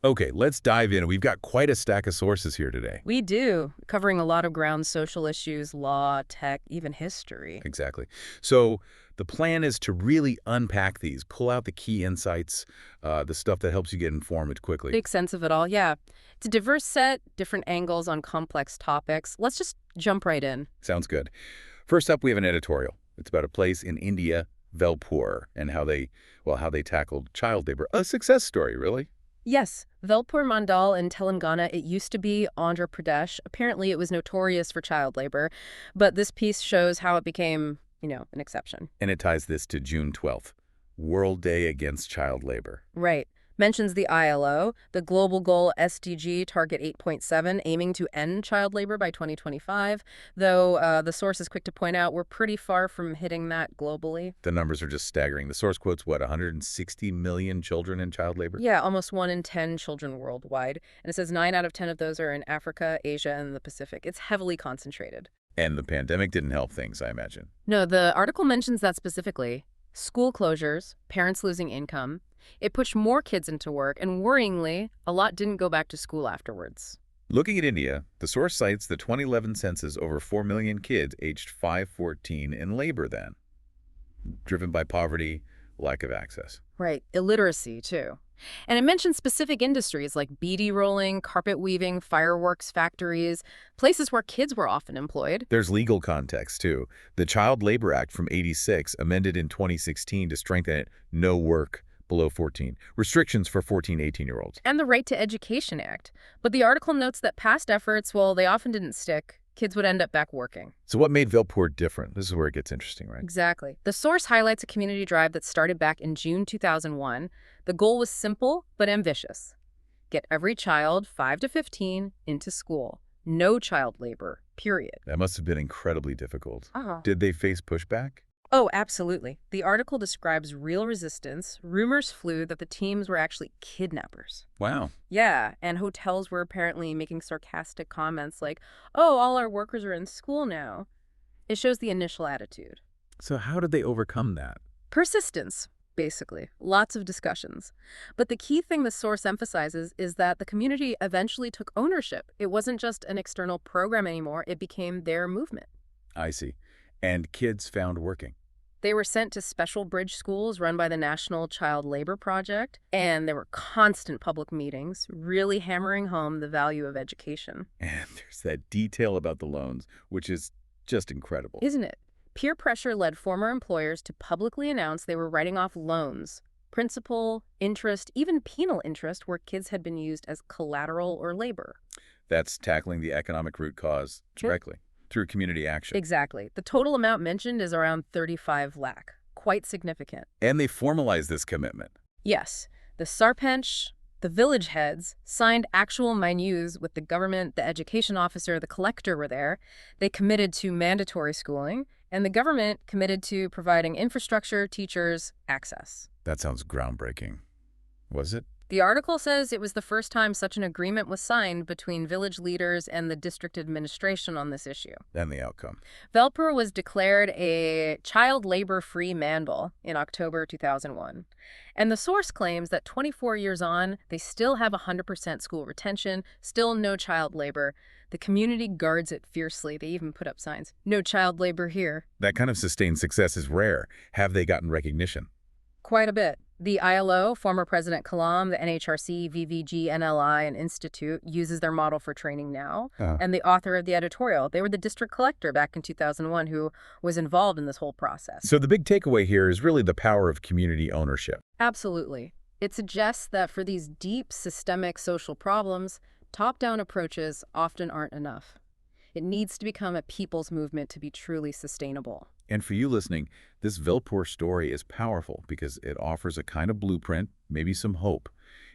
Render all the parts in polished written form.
Okay, let's dive in. We've got quite a stack of sources here today. We do, covering a lot of ground: social issues, law, tech, even history. Exactly. So the plan is to really unpack these, pull out the key insights, the stuff that helps you get informed quickly. Make sense of it all, yeah. It's a diverse set, different angles on complex topics. Let's just jump right in. Sounds good. First up, we have an editorial. It's about a place in India, Velpur, and how they tackled child labor. A success story, really. Yes, Velpur Mandal in Telangana, it used to be Andhra Pradesh. Apparently it was notorious for child labor, but this piece shows how it became, an exception. And it ties this to June 12th, World Day Against Child Labor. Right. Mentions the ILO, the global goal SDG target 8.7, aiming to end child labor by 2025, though the source is quick to point out we're pretty far from hitting that globally. The numbers are just staggering. The source quotes, 160 million children in child labor? Yeah, almost 1 in 10 children worldwide. And it says 9 out of 10 of those are in Africa, Asia, and the Pacific. It's heavily concentrated. And the pandemic didn't help things, I imagine. No, the article mentions that specifically. School closures, parents losing income. It pushed more kids into work, and worryingly, a lot didn't go back to school afterwards. Looking at India, the source cites the 2011 census over 4 million kids aged 5-14 in labor then, driven by poverty, lack of access. Right, illiteracy, too. And it mentions specific industries like beady rolling, carpet weaving, fireworks factories, places where kids were often employed. There's legal context, too. The Child Labor Act from '86, amended in 2016 to strengthen it, no work below 14, restrictions for 14-18-year-olds. And the Right to Education Act. But the article notes that past efforts, well, they often didn't stick. Kids would end up back working. So what made Velpur different? This is where it gets interesting, right? Exactly. The source highlights a community drive that started back in June 2001. The goal was simple but ambitious. Get every child, 5 to 15, into school. No child labor, period. That must have been incredibly difficult. Uh-huh. Did they face pushback? Oh, absolutely. The article describes real resistance. Rumors flew that the teams were actually kidnappers. Wow. Yeah, and hotels were apparently making sarcastic comments like, oh, all our workers are in school now. It shows the initial attitude. So how did they overcome that? Persistence, basically. Lots of discussions. But the key thing the source emphasizes is that the community eventually took ownership. It wasn't just an external program anymore. It became their movement. I see. And kids found working. They were sent to special bridge schools run by the National Child Labor Project, and there were constant public meetings, really hammering home the value of education. And there's that detail about the loans, which is just incredible. Isn't it? Peer pressure led former employers to publicly announce they were writing off loans, principal, interest, even penal interest where kids had been used as collateral or labor. That's tackling the economic root cause directly through community action. Exactly. The total amount mentioned is around 35 lakh. Quite significant. And they formalized this commitment. Yes. The Sarpanch, the village heads, signed actual MOUs with the government. The education officer, the collector were there. They committed to mandatory schooling, and the government committed to providing infrastructure, teachers, access. That sounds groundbreaking. Was it? The article says it was the first time such an agreement was signed between village leaders and the district administration on this issue. And the outcome. Velpur was declared a child labor-free mandal in October 2001. And the source claims that 24 years on, they still have 100% school retention, still no child labor. The community guards it fiercely. They even put up signs, "No child labor here." That kind of sustained success is rare. Have they gotten recognition? Quite a bit. The ILO, former President Kalam, the NHRC, VVG, NLI, and Institute uses their model for training now. And the author of the editorial, they were the district collector back in 2001 who was involved in this whole process. So the big takeaway here is really the power of community ownership. Absolutely. It suggests that for these deep systemic social problems, top-down approaches often aren't enough. It needs to become a people's movement to be truly sustainable. And for you listening, this Velpur story is powerful because it offers a kind of blueprint, maybe some hope.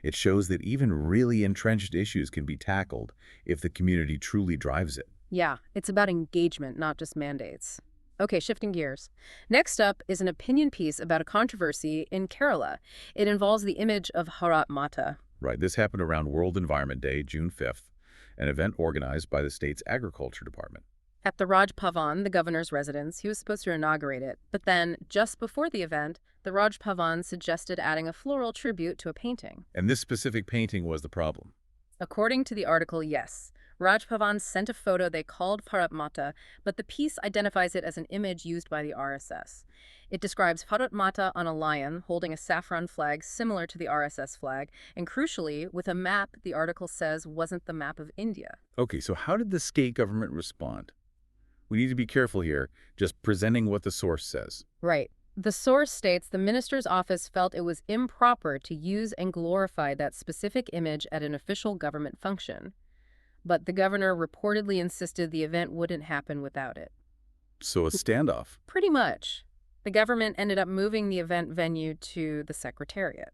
It shows that even really entrenched issues can be tackled if the community truly drives it. Yeah, it's about engagement, not just mandates. Okay, shifting gears. Next up is an opinion piece about a controversy in Kerala. It involves the image of Bharat Mata. Right, this happened around World Environment Day, June 5th, an event organized by the state's agriculture department. At the Raj Bhavan, the governor's residence, he was supposed to inaugurate it. But then, just before the event, the Raj Bhavan suggested adding a floral tribute to a painting. And this specific painting was the problem. According to the article, yes. Raj Bhavan sent a photo they called Bharat Mata, but the piece identifies it as an image used by the RSS. It describes Bharat Mata on a lion holding a saffron flag similar to the RSS flag, and crucially, with a map the article says wasn't the map of India. Okay, so how did the state government respond? We need to be careful here, just presenting what the source says. Right. The source states the minister's office felt it was improper to use and glorify that specific image at an official government function. But the governor reportedly insisted the event wouldn't happen without it. So a standoff. Pretty much. The government ended up moving the event venue to the Secretariat.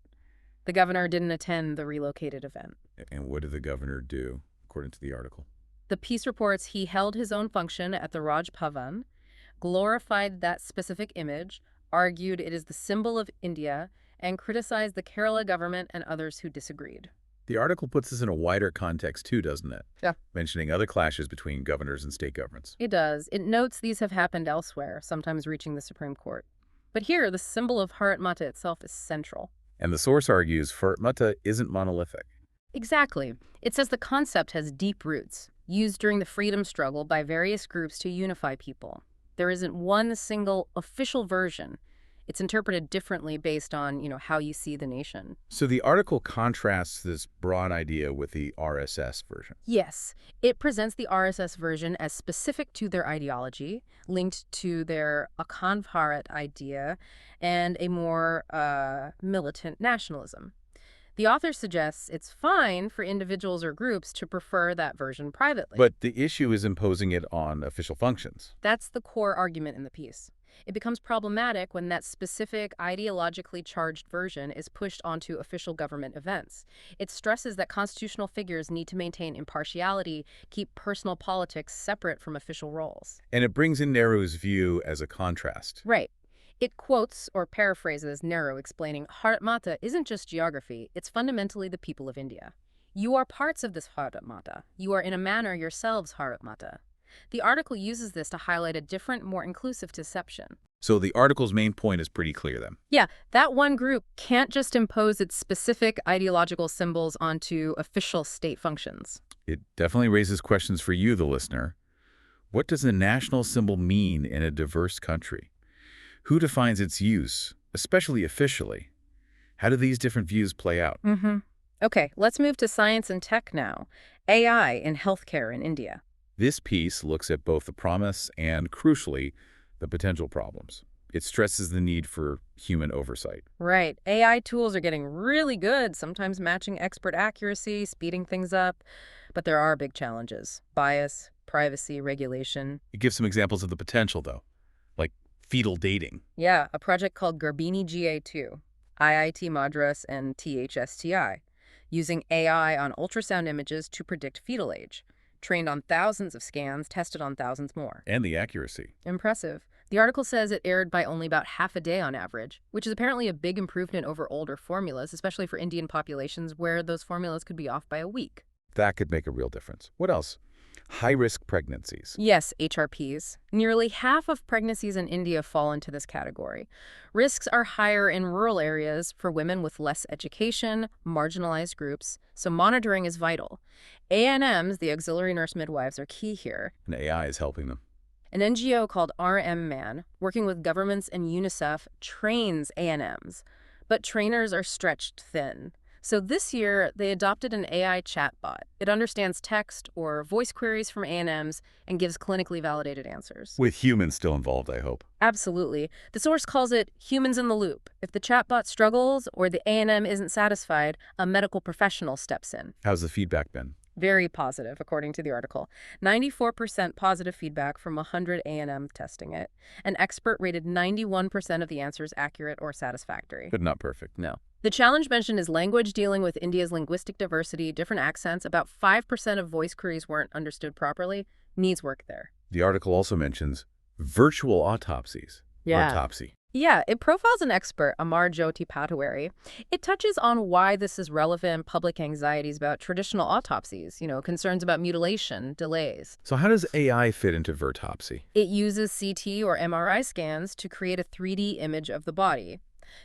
The governor didn't attend the relocated event. And what did the governor do, according to the article? The piece reports he held his own function at the Raj Bhavan, glorified that specific image, argued it is the symbol of India, and criticized the Kerala government and others who disagreed. The article puts this in a wider context too, doesn't it? Yeah. Mentioning other clashes between governors and state governments. It does. It notes these have happened elsewhere, sometimes reaching the Supreme Court. But here, the symbol of Bharat Mata itself is central. And the source argues Bharat Mata isn't monolithic. Exactly. It says the concept has deep roots, used during the freedom struggle by various groups to unify people. There isn't one single official version. It's interpreted differently based on, how you see the nation. So the article contrasts this broad idea with the RSS version. Yes, it presents the RSS version as specific to their ideology, linked to their Akhand Bharat idea, and a more militant nationalism. The author suggests it's fine for individuals or groups to prefer that version privately. But the issue is imposing it on official functions. That's the core argument in the piece. It becomes problematic when that specific ideologically charged version is pushed onto official government events. It stresses that constitutional figures need to maintain impartiality, keep personal politics separate from official roles. And it brings in Nehru's view as a contrast. Right. It quotes or paraphrases Nehru explaining, Bharat Mata isn't just geography, it's fundamentally the people of India. You are parts of this Bharat Mata. You are in a manner yourselves Bharat Mata. The article uses this to highlight a different, more inclusive deception. So the article's main point is pretty clear then. Yeah, that one group can't just impose its specific ideological symbols onto official state functions. It definitely raises questions for you, the listener. What does a national symbol mean in a diverse country? Who defines its use, especially officially? How do these different views play out? Okay, let's move to science and tech now. AI in healthcare in India. This piece looks at both the promise and, crucially, the potential problems. It stresses the need for human oversight. Right. AI tools are getting really good, sometimes matching expert accuracy, speeding things up. But there are big challenges. Bias, privacy, regulation. It gives some examples of the potential, though, like fetal dating. Yeah, a project called Garbini GA2, IIT Madras and THSTI, using AI on ultrasound images to predict fetal age. Trained on thousands of scans, tested on thousands more. And the accuracy. Impressive. The article says it erred by only about half a day on average, which is apparently a big improvement over older formulas, especially for Indian populations where those formulas could be off by a week. That could make a real difference. What else? High-risk pregnancies. Yes, HRPs. Nearly half of pregnancies in India fall into this category. Risks are higher in rural areas for women with less education, marginalized groups, so monitoring is vital. ANMs, the auxiliary nurse midwives, are key here. And AI is helping them. An NGO called RM Man, working with governments and UNICEF, trains ANMs, but trainers are stretched thin. So this year, they adopted an AI chatbot. It understands text or voice queries from ANMs and gives clinically validated answers. With humans still involved, I hope. Absolutely. The source calls it humans in the loop. If the chatbot struggles or the ANM isn't satisfied, a medical professional steps in. How's the feedback been? Very positive, according to the article. 94% positive feedback from 100 ANM testing it. An expert rated 91% of the answers accurate or satisfactory. But not perfect. No. The challenge mentioned is language, dealing with India's linguistic diversity, different accents. About 5% of voice queries weren't understood properly. Needs work there. The article also mentions virtual autopsies. Yeah. Autopsy. Yeah, it profiles an expert, Amar Jyoti Patwari. It touches on why this is relevant, public anxieties about traditional autopsies, concerns about mutilation, delays. So how does AI fit into vertopsy? It uses CT or MRI scans to create a 3D image of the body.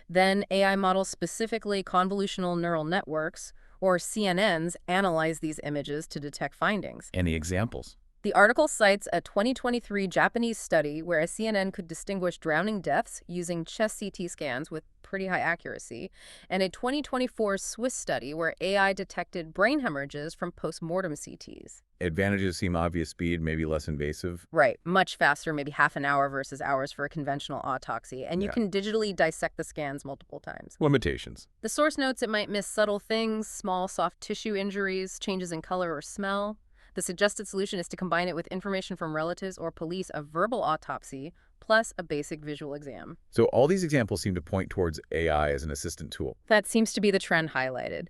Then AI models, specifically convolutional neural networks, or CNNs, analyze these images to detect findings. Any examples? The article cites a 2023 Japanese study where a CNN could distinguish drowning deaths using chest CT scans with pretty high accuracy, and a 2024 Swiss study where AI detected brain hemorrhages from post-mortem CTs. Advantages seem obvious: speed, maybe less invasive. Right, much faster, maybe half an hour versus hours for a conventional autopsy, and you Yeah. can digitally dissect the scans multiple times. Limitations. The source notes it might miss subtle things, small soft tissue injuries, changes in color or smell. The suggested solution is to combine it with information from relatives or police, a verbal autopsy, plus a basic visual exam. So all these examples seem to point towards AI as an assistant tool. That seems to be the trend highlighted.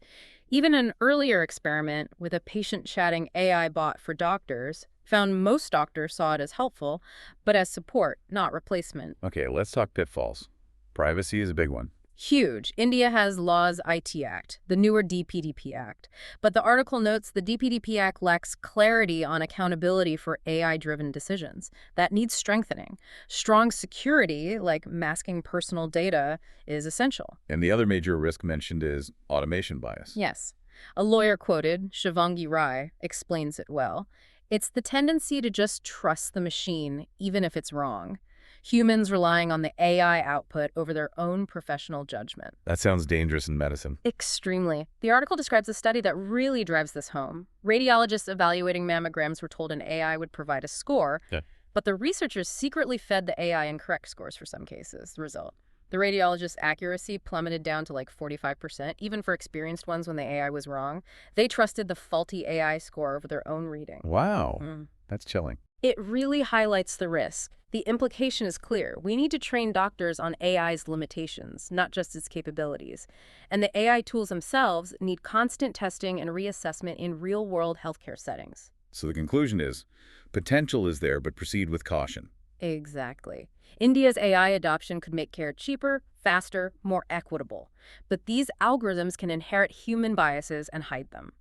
Even an earlier experiment with a patient chatting AI bot for doctors found most doctors saw it as helpful, but as support, not replacement. Okay, let's talk pitfalls. Privacy is a big one. Huge. India has Laws IT Act, the newer DPDP Act. But the article notes the DPDP Act lacks clarity on accountability for AI-driven decisions. That needs strengthening. Strong security, like masking personal data, is essential. And the other major risk mentioned is automation bias. Yes. A lawyer quoted, Shivangi Rai, explains it well. It's the tendency to just trust the machine, even if it's wrong. Humans relying on the AI output over their own professional judgment. That sounds dangerous in medicine. Extremely. The article describes a study that really drives this home. Radiologists evaluating mammograms were told an AI would provide a score, Yeah. but the researchers secretly fed the AI incorrect scores for some cases. The result: the radiologist's accuracy plummeted down to like 45%, even for experienced ones when the AI was wrong. They trusted the faulty AI score over their own reading. Wow, that's chilling. It really highlights the risk. The implication is clear. We need to train doctors on AI's limitations, not just its capabilities. And the AI tools themselves need constant testing and reassessment in real-world healthcare settings. So the conclusion is, potential is there, but proceed with caution. Exactly. India's AI adoption could make care cheaper, faster, more equitable. But these algorithms can inherit human biases and hide them.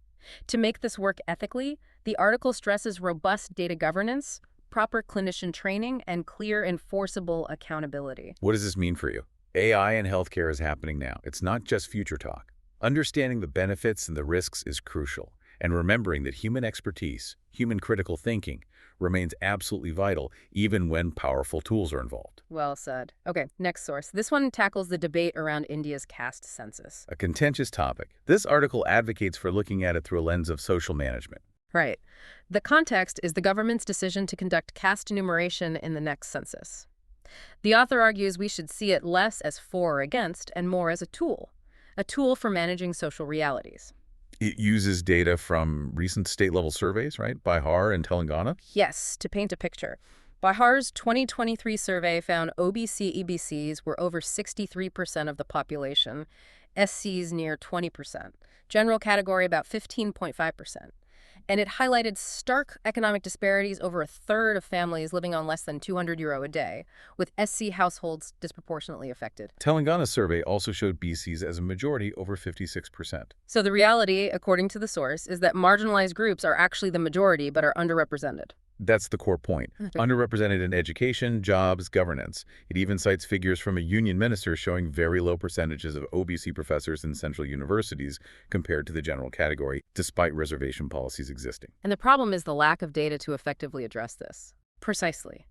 To make this work ethically, the article stresses robust data governance, proper clinician training, and clear enforceable accountability. What does this mean for you? AI in healthcare is happening now. It's not just future talk. Understanding the benefits and the risks is crucial, and remembering that human expertise, human critical thinking, remains absolutely vital even when powerful tools are involved. Well said. Okay, next source. This one tackles the debate around India's caste census. A contentious topic. This article advocates for looking at it through a lens of social management. Right. The context is the government's decision to conduct caste enumeration in the next census. The author argues we should see it less as for or against and more as a tool for managing social realities. It uses data from recent state-level surveys, right? Bihar and Telangana? Yes, to paint a picture. Bihar's 2023 survey found OBC/EBCs were over 63% of the population, SCs near 20%, general category about 15.5%. And it highlighted stark economic disparities: over a third of families living on less than €200 a day, with SC households disproportionately affected. Telangana's survey also showed BCs as a majority, over 56%. So the reality, according to the source, is that marginalized groups are actually the majority but are underrepresented. That's the core point. Underrepresented in education, jobs, governance. It even cites figures from a union minister showing very low percentages of OBC professors in central universities compared to the general category, despite reservation policies existing. And the problem is the lack of data to effectively address this. Precisely.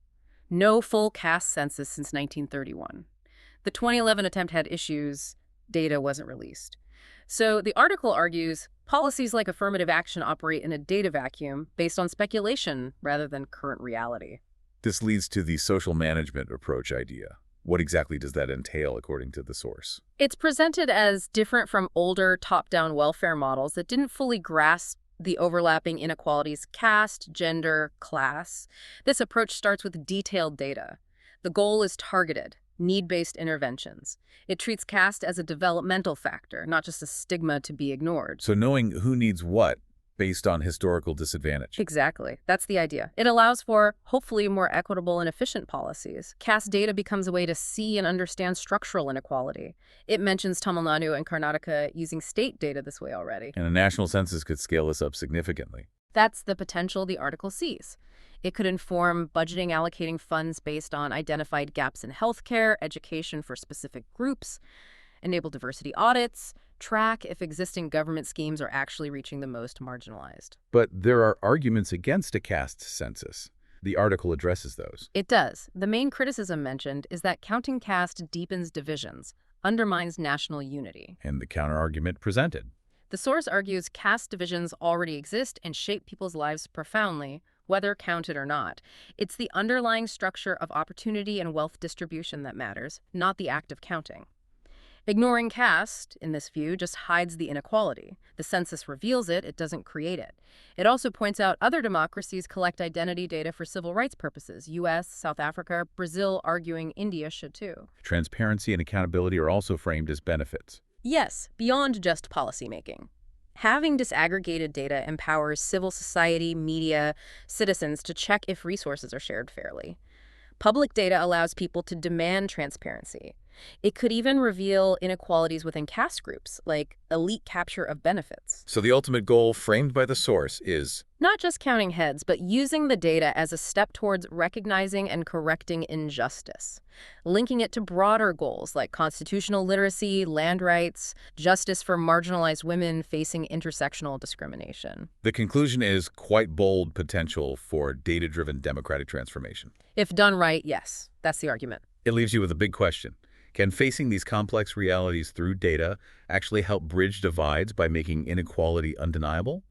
No full caste census since 1931. The 2011 attempt had issues. Data wasn't released. So the article argues policies like affirmative action operate in a data vacuum based on speculation rather than current reality. This leads to the social management approach idea. What exactly does that entail, according to the source? It's presented as different from older top-down welfare models that didn't fully grasp the overlapping inequalities: caste, gender, class. This approach starts with detailed data. The goal is targeted, need-based interventions. It treats caste as a developmental factor, not just a stigma to be ignored. So knowing who needs what based on historical disadvantage. Exactly. That's the idea. It allows for, hopefully, more equitable and efficient policies. Caste data becomes a way to see and understand structural inequality. It mentions Tamil Nadu and Karnataka using state data this way already. And a national census could scale this up significantly. That's the potential the article sees. It could inform budgeting, allocating funds based on identified gaps in healthcare, education for specific groups, enable diversity audits, track if existing government schemes are actually reaching the most marginalized. But there are arguments against a caste census. The article addresses those. It does. The main criticism mentioned is that counting caste deepens divisions, undermines national unity. And the counterargument presented. The source argues caste divisions already exist and shape people's lives profoundly, whether counted or not. It's the underlying structure of opportunity and wealth distribution that matters, not the act of counting. Ignoring caste, in this view, just hides the inequality. The census reveals it, it doesn't create it. It also points out other democracies collect identity data for civil rights purposes. US, South Africa, Brazil arguing India should too. Transparency and accountability are also framed as benefits. Yes, beyond just policymaking. Having disaggregated data empowers civil society, media, citizens to check if resources are shared fairly. Public data allows people to demand transparency. It could even reveal inequalities within caste groups, like elite capture of benefits. So the ultimate goal framed by the source is Not just counting heads, but using the data as a step towards recognizing and correcting injustice, linking it to broader goals like constitutional literacy, land rights, justice for marginalized women facing intersectional discrimination. the conclusion is quite bold potential for data-driven democratic transformation. If done right, yes, that's the argument. It leaves you with a big question. Can facing these complex realities through data actually help bridge divides by making inequality undeniable?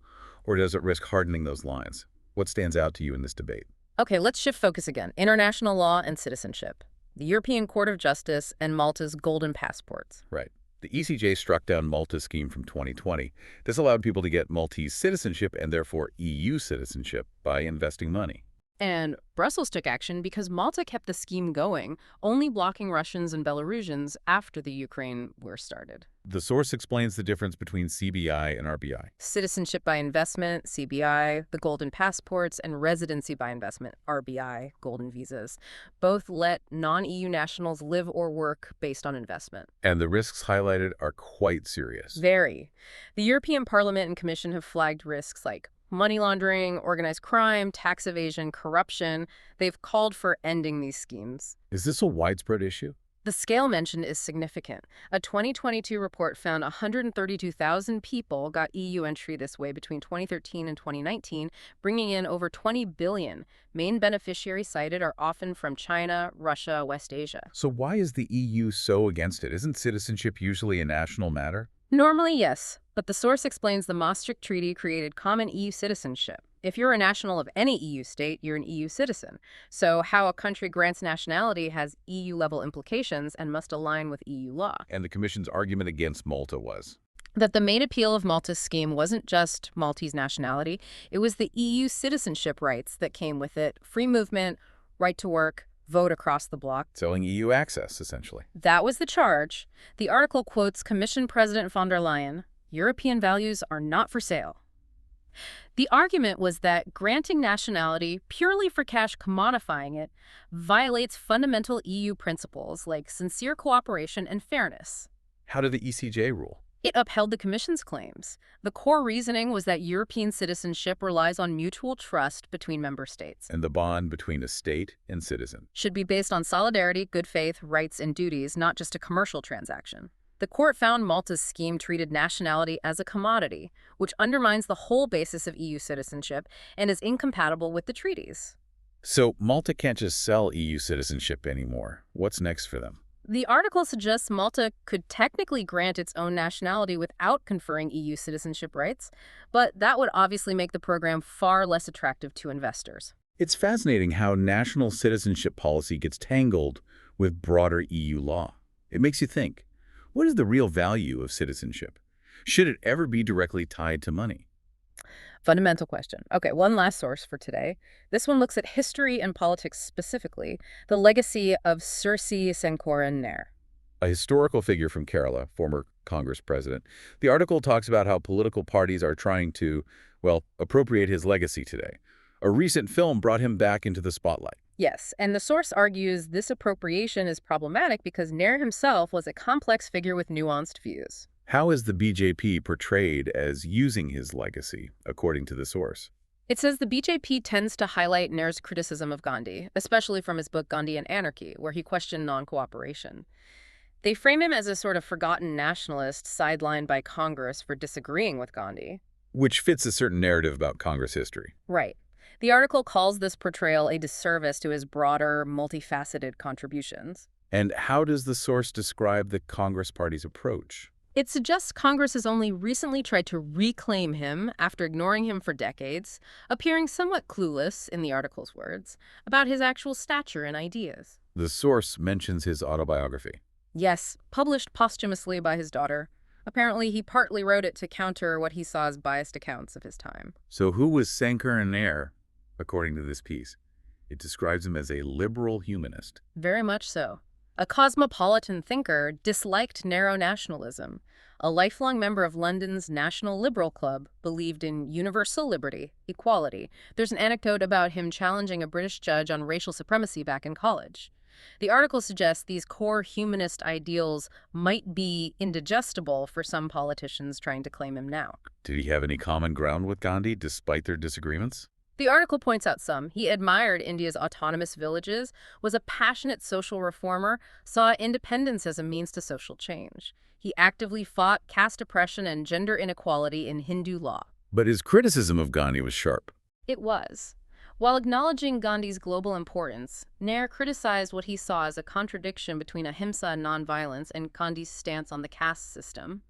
Or does it risk hardening those lines? What stands out to you in this debate? Okay, let's shift focus again. International law and citizenship. The European Court of Justice and Malta's golden passports. Right. The ECJ struck down Malta's scheme from 2020. This allowed people to get Maltese citizenship and therefore EU citizenship by investing money. And Brussels took action because Malta kept the scheme going, only blocking Russians and Belarusians after the Ukraine war started. The source explains the difference between CBI and RBI. Citizenship by investment, CBI, the golden passports, and residency by investment, RBI, golden visas. Both let non-EU nationals live or work based on investment. And the risks highlighted are quite serious. Very. The European Parliament and Commission have flagged risks like money laundering, organized crime, tax evasion, corruption. They've called for ending these schemes. Is this a widespread issue? The scale mentioned is significant. A 2022 report found 132,000 people got EU entry this way between 2013 and 2019, bringing in over 20 billion. Main beneficiaries cited are often from China, Russia, West Asia. So why is the EU so against it? Isn't citizenship usually a national matter? Normally, yes, but the source explains the Maastricht Treaty created common EU citizenship. If you're a national of any EU state, you're an EU citizen. So how a country grants nationality has EU-level implications and must align with EU law. And the Commission's argument against Malta was? That the main appeal of Malta's scheme wasn't just Maltese nationality, it was the EU citizenship rights that came with it, free movement, right to work, vote across the bloc. Selling EU access, essentially. That was the charge. The article quotes Commission President von der Leyen, "European values are not for sale." The argument was that granting nationality purely for cash, commodifying it, violates fundamental EU principles like sincere cooperation and fairness. How did the ECJ rule? It upheld the Commission's claims. The core reasoning was that European citizenship relies on mutual trust between member states. And the bond between a state and citizen. Should be based on solidarity, good faith, rights, and duties, not just a commercial transaction. The court found Malta's scheme treated nationality as a commodity, which undermines the whole basis of EU citizenship and is incompatible with the treaties. So Malta can't just sell EU citizenship anymore. What's next for them? The article suggests Malta could technically grant its own nationality without conferring EU citizenship rights, but that would obviously make the program far less attractive to investors. It's fascinating how national citizenship policy gets tangled with broader EU law. It makes you think, what is the real value of citizenship? Should it ever be directly tied to money? Fundamental question. Okay, one last source for today. This one looks at history and politics specifically, the legacy of Sankaran, Nair. a historical figure from Kerala, former Congress president. The article talks about how political parties are trying to, well, appropriate his legacy today. A recent film brought him back into the spotlight. Yes, and the source argues this appropriation is problematic because Nair himself was a complex figure with nuanced views. How is the BJP portrayed as using his legacy, according to the source? It says the BJP tends to highlight Nair's criticism of Gandhi, especially from his book Gandhi and Anarchy, where he questioned non-cooperation. They frame him as a sort of forgotten nationalist sidelined by Congress for disagreeing with Gandhi. Which fits a certain narrative about Congress history. Right. The article calls this portrayal a disservice to his broader, multifaceted contributions. And how does the source describe the Congress Party's approach? It suggests Congress has only recently tried to reclaim him after ignoring him for decades, appearing somewhat clueless, in the article's words, about his actual stature and ideas. The source mentions his autobiography. Yes, published posthumously by his daughter. Apparently, he partly wrote it to counter what he saw as biased accounts of his time. So who was Sankaran Nair, according to this piece? It describes him as a liberal humanist. Very much so. A cosmopolitan thinker, disliked narrow nationalism. A lifelong member of London's National Liberal Club, believed in universal liberty, equality. There's an anecdote about him challenging a British judge on racial supremacy back in college. The article suggests these core humanist ideals might be indigestible for some politicians trying to claim him now. Did he have any common ground with Gandhi, despite their disagreements? The article points out some. He admired India's autonomous villages, was a passionate social reformer, saw independence as a means to social change. He actively fought caste oppression and gender inequality in Hindu law. But his criticism of Gandhi was sharp. It was. While acknowledging Gandhi's global importance, Nair criticized what he saw as a contradiction between ahimsa and nonviolence and Gandhi's stance on the caste system.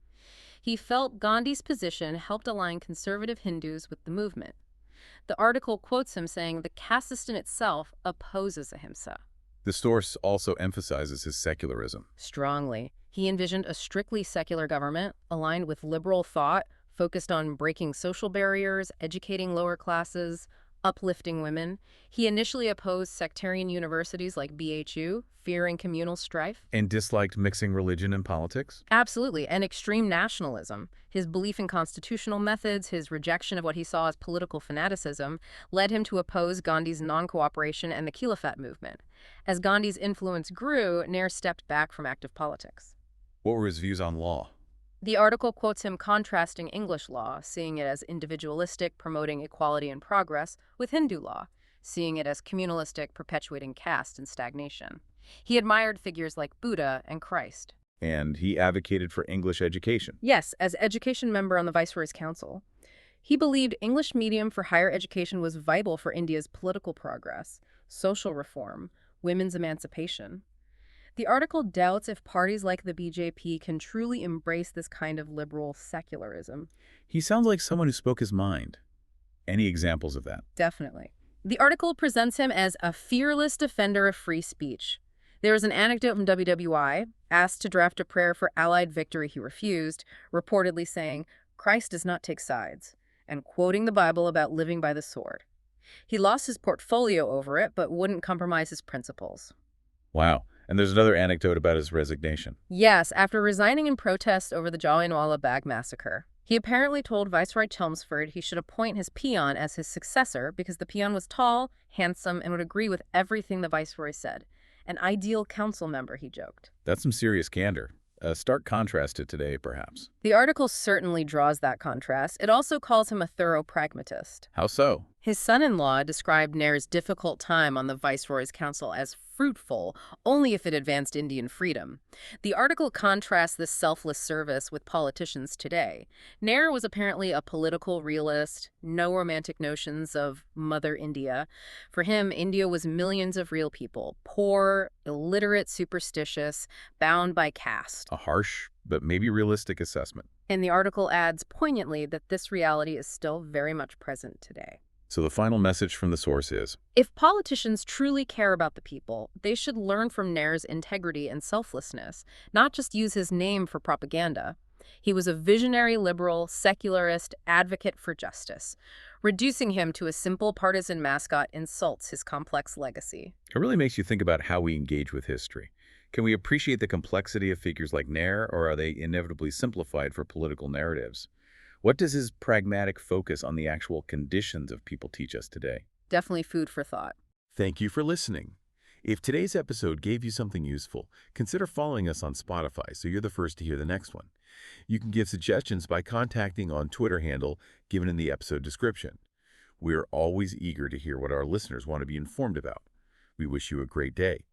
He felt Gandhi's position helped align conservative Hindus with the movement. The article quotes him saying the caste system itself opposes ahimsa. The source also emphasizes his secularism. Strongly. He envisioned a strictly secular government, aligned with liberal thought, focused on breaking social barriers, educating lower classes, uplifting women. He initially opposed sectarian universities like BHU, fearing communal strife. And disliked mixing religion and politics? Absolutely, and extreme nationalism. His belief in constitutional methods, his rejection of what he saw as political fanaticism, led him to oppose Gandhi's non-cooperation and the Khilafat movement. As Gandhi's influence grew, Nair stepped back from active politics. What were his views on law? The article quotes him contrasting English law, seeing it as individualistic, promoting equality and progress, with Hindu law, seeing it as communalistic, perpetuating caste and stagnation. He admired figures like Buddha and Christ. And he advocated for English education. Yes, as education member on the Viceroy's Council. He believed English medium for higher education was vital for India's political progress, social reform, women's emancipation. The article doubts if parties like the BJP can truly embrace this kind of liberal secularism. He sounds like someone who spoke his mind. Any examples of that? Definitely. The article presents him as a fearless defender of free speech. There is an anecdote from WWI. Asked to draft a prayer for Allied victory, he refused, reportedly saying, "Christ does not take sides," and quoting the Bible about living by the sword. He lost his portfolio over it, but wouldn't compromise his principles. Wow. And there's another anecdote about his resignation. Yes, after resigning in protest over the Jallianwala Bagh massacre. He apparently told Viceroy Chelmsford he should appoint his peon as his successor because the peon was tall, handsome, and would agree with everything the Viceroy said. An ideal council member, he joked. That's some serious candor. A stark contrast to today, perhaps. The article certainly draws that contrast. It also calls him a thorough pragmatist. How so? His son-in-law described Nair's difficult time on the Viceroy's Council as fruitful only if it advanced Indian freedom. The article contrasts this selfless service with politicians today. Nair was apparently a political realist, no romantic notions of Mother India. For him, India was millions of real people, poor, illiterate, superstitious, bound by caste. A harsh, but maybe realistic assessment. And the article adds poignantly that this reality is still very much present today. So the final message from the source is, if politicians truly care about the people, they should learn from Nair's integrity and selflessness, not just use his name for propaganda. He was a visionary liberal, secularist, advocate for justice. Reducing him to a simple partisan mascot insults his complex legacy. it really makes you think about how we engage with history. Can we appreciate the complexity of figures like Nair, or are they inevitably simplified for political narratives? What does his pragmatic focus on the actual conditions of people teach us today? Definitely food for thought. Thank you for listening. If today's episode gave you something useful, consider following us on Spotify so you're the first to hear the next one. You can give suggestions by contacting on Twitter handle given in the episode description. We're always eager to hear what our listeners want to be informed about. We wish you a great day.